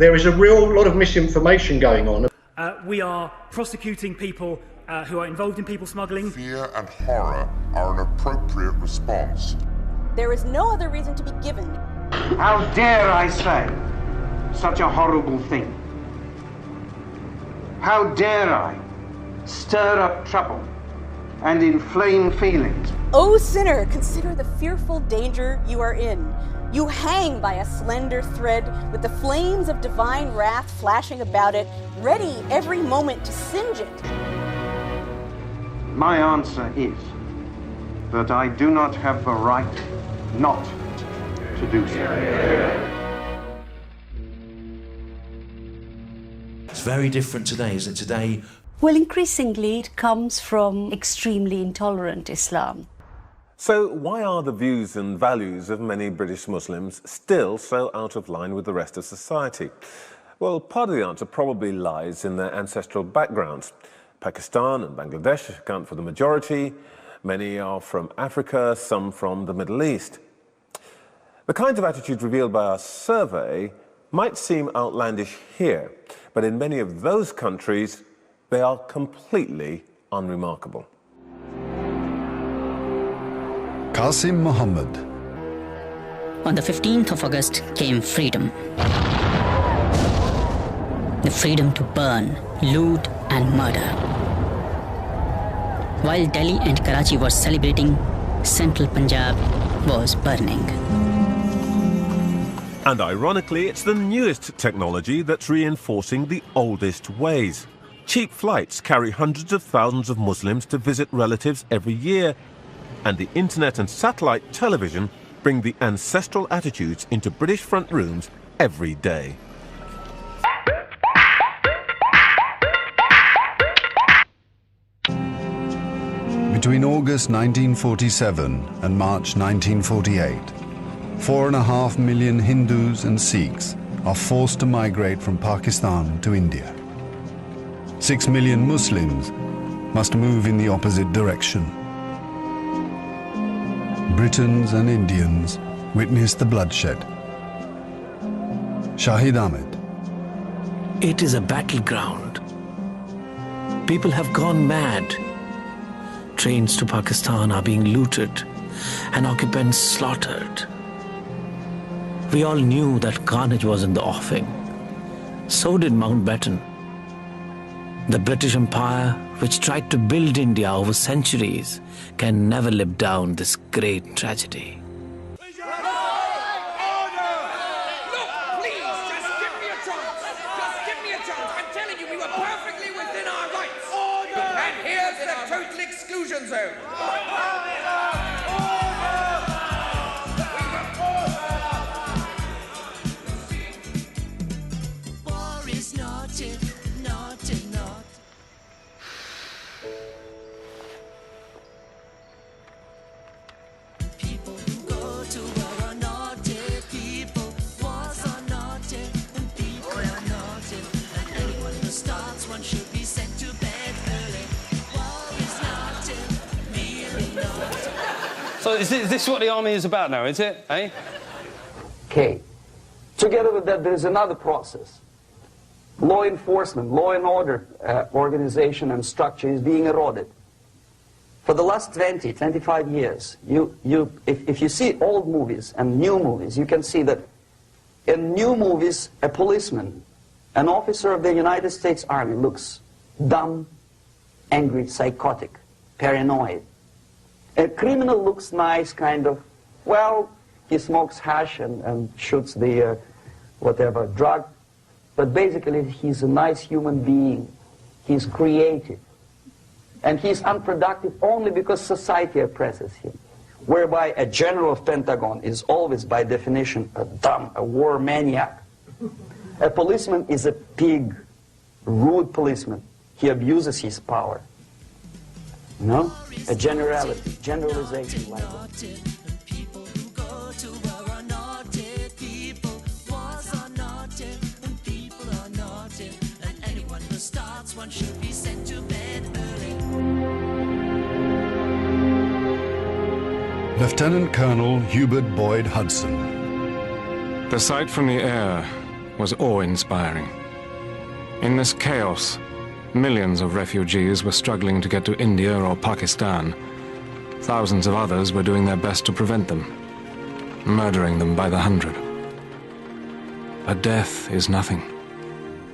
There is a real lot of misinformation going on. We are prosecuting people who are involved in people smuggling. Fear and horror are an appropriate response. There is no other reason to be given. How dare I say such a horrible thing? How dare I stir up trouble and inflame feelings? O sinner, consider the fearful danger you are in. You hang by a slender thread with the flames of divine wrath flashing about it, ready every moment to singe it. My answer is that I do not have the right not to do so. It's very different today, isn't it? Today, well, increasingly it comes from extremely intolerant Islam. So why are the views and values of many British Muslims still so out of line with the rest of society? Well, part of the answer probably lies in their ancestral backgrounds. Pakistan and Bangladesh account for the majority. Many are from Africa, some from the Middle East. The kinds of attitudes revealed by our survey might seem outlandish here, but in many of those countries, they are completely unremarkable. Qasim Muhammad. On the 15th of August came freedom. The freedom to burn, loot and murder. While Delhi and Karachi were celebrating, central Punjab was burning. And ironically, it's the newest technology that's reinforcing the oldest ways. Cheap flights carry hundreds of thousands of Muslims to visit relatives every year, and the internet and satellite television bring the ancestral attitudes into British front rooms every day. Between August 1947 and March 1948, 4.5 million Hindus and Sikhs are forced to migrate from Pakistan to India. 6 million Muslims must move in the opposite direction. Britons and Indians witnessed the bloodshed. Shahid Ahmed. It is a battleground. People have gone mad. Trains to Pakistan are being looted and occupants slaughtered. We all knew that carnage was in the offing. So did Mountbatten. The British Empire, which tried to build India over centuries, can never live down this great tragedy. So is this what the army is about now, is it, eh? Okay. Together with that, there's another process. Law enforcement, law and order organization and structure is being eroded. For the last 20, 25 years, if you see old movies and new movies, you can see that in new movies, a policeman, an officer of the United States Army looks dumb, angry, psychotic, paranoid. A criminal looks nice, kind of, well, he smokes hash and shoots the whatever drug, but basically he's a nice human being. He's creative. And he's unproductive only because society oppresses him. Whereby a general of Pentagon is always, by definition, a dumb, a war maniac. A policeman is a pig, rude policeman. He abuses his power. No? A generality, generalization like that. Lieutenant Colonel Hubert Boyd Hudson. The sight from the air was awe-inspiring. In this chaos, millions of refugees were struggling to get to India or Pakistan. Thousands of others were doing their best to prevent them, murdering them by the hundred. But death is nothing.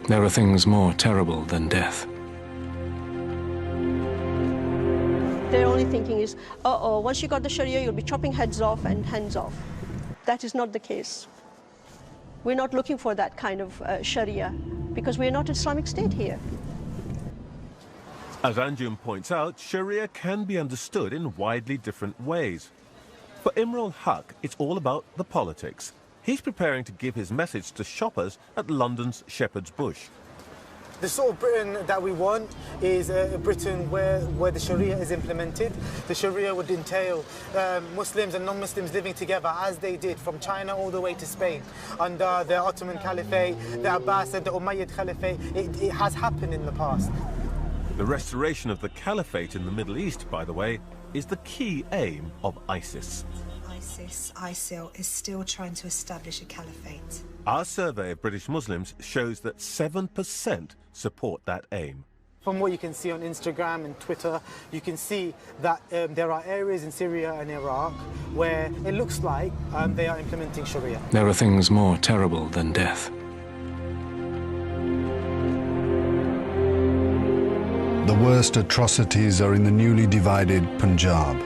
There are things more terrible than death. Their only thinking is, uh-oh, once you got the Sharia, you'll be chopping heads off and hands off. That is not the case. We're not looking for that kind of Sharia because we're not an Islamic State here. As Anjum points out, Sharia can be understood in widely different ways. For Imrul Haq, it's all about the politics. He's preparing to give his message to shoppers at London's Shepherd's Bush. The sort of Britain that we want is a Britain where the Sharia is implemented. The Sharia would entail Muslims and non-Muslims living together as they did from China all the way to Spain. Under the Ottoman Caliphate, the Abbasid, the Umayyad Caliphate, it has happened in the past. The restoration of the Caliphate in the Middle East, by the way, is the key aim of ISIS. ISIL is still trying to establish a caliphate. Our survey of British Muslims shows that 7% support that aim. From what you can see on Instagram and Twitter, you can see that there are areas in Syria and Iraq where it looks like they are implementing Sharia. There are things more terrible than death. The worst atrocities are in the newly divided Punjab.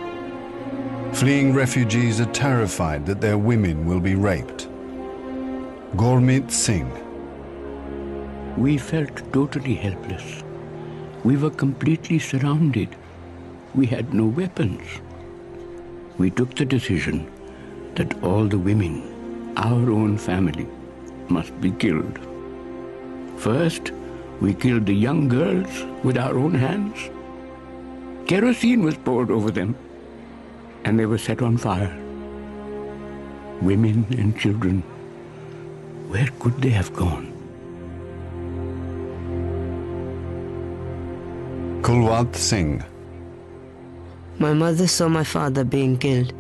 Fleeing refugees are terrified that their women will be raped. Gurmeet Singh. We felt totally helpless. We were completely surrounded. We had no weapons. We took the decision that all the women, our own family, must be killed. First, we killed the young girls with our own hands. Kerosene was poured over them, and they were set on fire. Women and children, where could they have gone? Kulwant Singh. My mother saw my father being killed.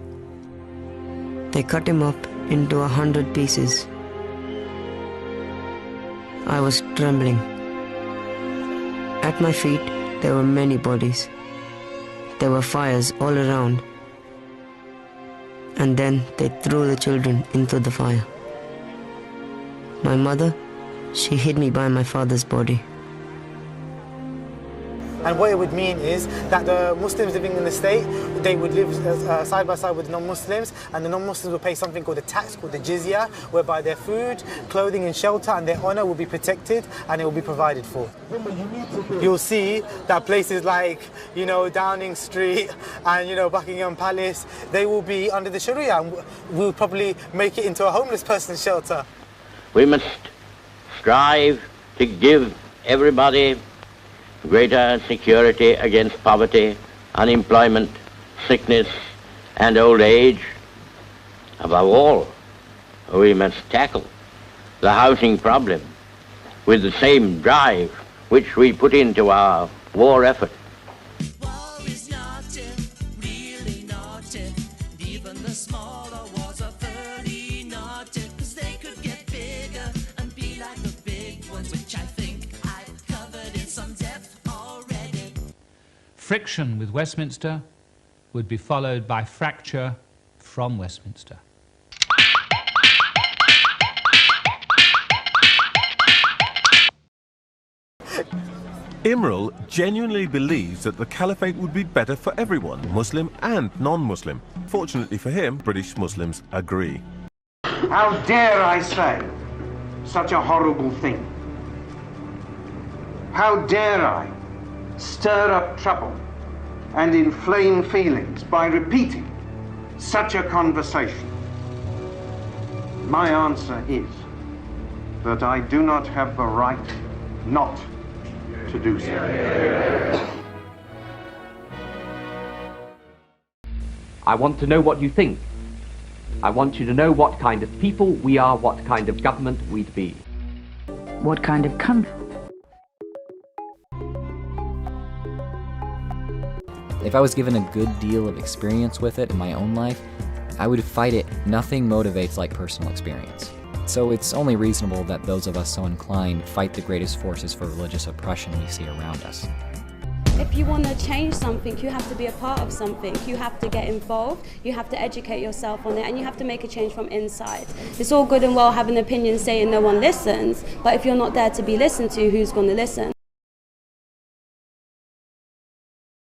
They cut him up into 100 pieces. I was trembling. At my feet, there were many bodies. There were fires all around. And then they threw the children into the fire. My mother, she hid me by my father's body. And what it would mean is that the Muslims living in the state, they would live side by side with non-Muslims, and the non-Muslims would pay something called a tax, called the jizya, whereby their food, clothing and shelter and their honour will be protected and it will be provided for. You'll see that places like, Downing Street and, Buckingham Palace, they will be under the Sharia, and we'll probably make it into a homeless person's shelter. We must strive to give everybody greater security against poverty, unemployment, sickness, and old age. Above all, we must tackle the housing problem with the same drive which we put into our war effort. Friction with Westminster would be followed by fracture from Westminster. Imrul genuinely believes that the caliphate would be better for everyone, Muslim and non-Muslim. Fortunately for him, British Muslims agree. How dare I say such a horrible thing? How dare I stir up trouble and inflame feelings by repeating such a conversation? My answer is that I do not have the right not to do so. I want to know what you think. I want you to know what kind of people we are, what kind of government we'd be. What kind of country? If I was given a good deal of experience with it in my own life, I would fight it. Nothing motivates like personal experience. So it's only reasonable that those of us so inclined fight the greatest forces for religious oppression we see around us. If you want to change something, you have to be a part of something. You have to get involved, you have to educate yourself on it, and you have to make a change from inside. It's all good and well having opinions saying no one listens, but if you're not there to be listened to, who's going to listen?